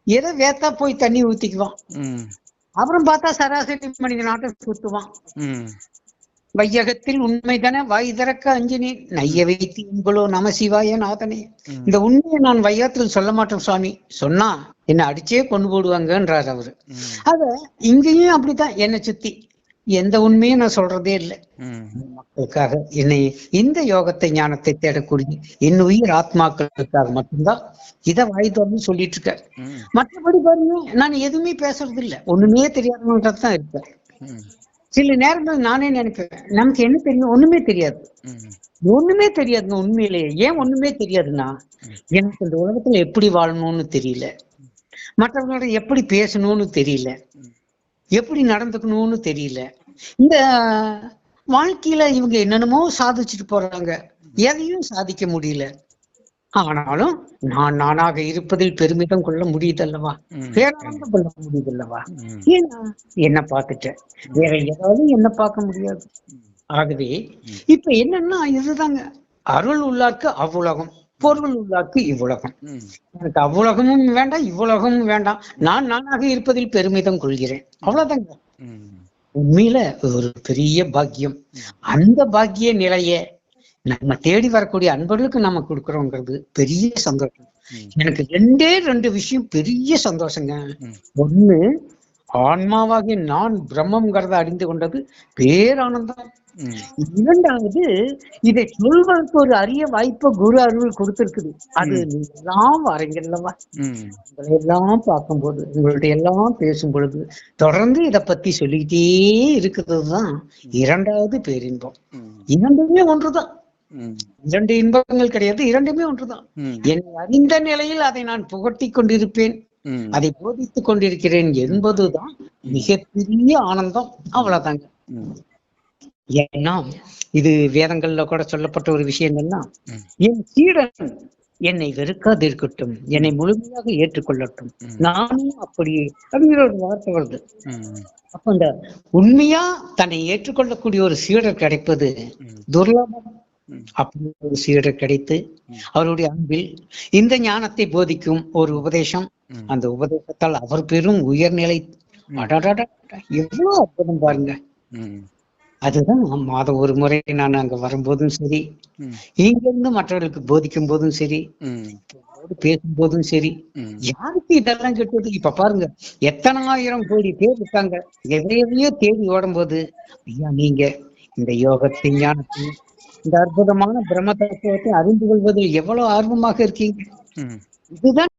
ஏதோ வேத்தா போய் தண்ணி ஊத்திக்குவான். அப்புறம் பார்த்தா சராசரி மனித நாட்டம் சுத்துவான். வையகத்தில் உண்மைதானே வாய் திறக்க அஞ்சினேன் நைய வைத்து உங்களோ நம சிவாய நாதனே. இந்த உண்மையை நான் வையகத்தில் சொல்ல மாட்டேன் சுவாமி, சொன்னா என்ன அடிச்சே கொண்டு போடுவாங்கன்றாரு அவரு. அத இங்கேயும் அப்படித்தான், என்னை சுத்தி எந்த உண்மையும் நான் சொல்றதே இல்லை. மக்களுக்காக என்னை இந்த யோகத்தை ஞானத்தை தேடக்கூடிய என் உயிர் ஆத்மாக்களுக்காக மட்டும்தான் இதை வாய் திறந்து சொல்லிட்டு இருக்காரு. மற்றபடி பாருங்க, நான் எதுவுமே பேசுறது இல்லை, ஒண்ணுமே தெரியாதவன்றதுதான் இருப்பேன். சில நேரங்கள் நானே நினைப்பேன், நமக்கு என்ன தெரியும், ஒண்ணுமே தெரியாது. ஒண்ணுமே தெரியாதுங்க உண்மையிலேயே. ஏன் ஒண்ணுமே தெரியாதுன்னா, எனக்கு இந்த உலகத்துல எப்படி வாழணும்னு தெரியல, மற்றவங்களோட எப்படி பேசணும்னு தெரியல, எப்படி நடந்துக்கணும்னு தெரியல. இந்த வாழ்க்கையில இவங்க என்னென்னமோ சாதிச்சுட்டு போறாங்க, எதையும் சாதிக்க முடியல. ஆனாலும் நான் நானாக இருப்பதில் பெருமிதம் கொள்ள முடியுதல்லவா, பேரானந்தம் கொள்ள முடியுதல்லவா. ஏன்னா என்ன பார்த்துட்டேன், வேற ஏதாவது என்ன பார்க்க முடியாது. ஆகவே இப்ப என்னன்னா இதுதாங்க, அருள் உள்ளார்க்கு அவ்வுலகம், பொருள் உள்ளார்க்கு இவ்வுலகம். எனக்கு அவ்வுலகமும் வேண்டாம் இவ்வுலகமும் வேண்டாம், நான் நானாக இருப்பதில் பெருமிதம் கொள்கிறேன், அவ்வளவுதாங்க. உண்மையில ஒரு பெரிய பாக்கியம். அந்த பாக்கிய நிலைய நம்ம தேடி வரக்கூடிய அன்பர்களுக்கு நம்ம கொடுக்குறோங்கிறது பெரிய சந்தோஷம். எனக்கு ரெண்டு விஷயம் பெரிய சந்தோஷங்க. ஒண்ணு, ஆன்மாவாகிய நான் பிரம்மங்கிறத அறிந்து கொண்டது பேரானந்தம். இரண்டாவது, இதை சொல்வதற்கு ஒரு அரிய வாய்ப்பை குரு அருள் கொடுத்திருக்குது. அது நீங்க எல்லாம் வரீங்கல்லவா, உங்களை எல்லாம் பார்க்கும்போது, உங்கள்ட்ட எல்லாம் பேசும் பொழுது தொடர்ந்து இதை பத்தி சொல்லிக்கிட்டே இருக்கிறது தான் இரண்டாவது பேரின்பம். இரண்டுமே ஒன்றுதான், இரண்டு இன்பங்கள் கிடையாது, இரண்டுமே ஒன்றுதான். என்னை அறிந்த நிலையில் அதை நான் புகட்டி கொண்டிருப்பேன், அதை போதித்துக் கொண்டிருக்கிறேன் என்பதுதான் மிகப்பெரிய ஆனந்தம். அவ்வளவுதாங்க. ஏன்னா இது வேதங்கள்ல கூட சொல்லப்பட்ட ஒரு விஷயம் என்னன்னா, என் சீடன் என்னை வெறுக்காது இருக்கட்டும், என்னை முழுமையாக ஏற்றுக்கொள்ளட்டும், நானும் அப்படியே அப்படிங்கிற ஒரு வார்த்தை வருது. அப்ப இந்த உண்மையா தன்னை ஏற்றுக்கொள்ளக்கூடிய ஒரு சீடர் கிடைப்பது துர்லபம். அப்படி ஒரு சீடர் கிடைத்து அவருடைய அன்பில் இந்த ஞானத்தை போதிக்கும் ஒரு உபதேசம், அந்த உபதேசத்தால் அவர் பெரும் உயர்நிலை. எவ்வளவு அற்புதம் பாருங்க. அதுதான் மாதம் ஒரு முறை நான் அங்க வரும்போதும் சரி, இங்க இருந்து மற்றவர்களுக்கு போதிக்கும் போதும் சரி, பேசும் போதும் சரி, யாருக்கு இதெல்லாம் கிட்டது. இப்ப பாருங்க, எத்தனை ஆயிரம் கோடி பேர் இருக்காங்க, எதையோ தேடி ஓடும் போது, ஐயா நீங்க இந்த யோகத்தை ஞானத்தை இந்த அற்புதமான பிரம்ம தத்துவத்தை அறிந்து கொள்வதில் எவ்வளவு ஆர்வமாக இருக்கீங்க. இதுதான்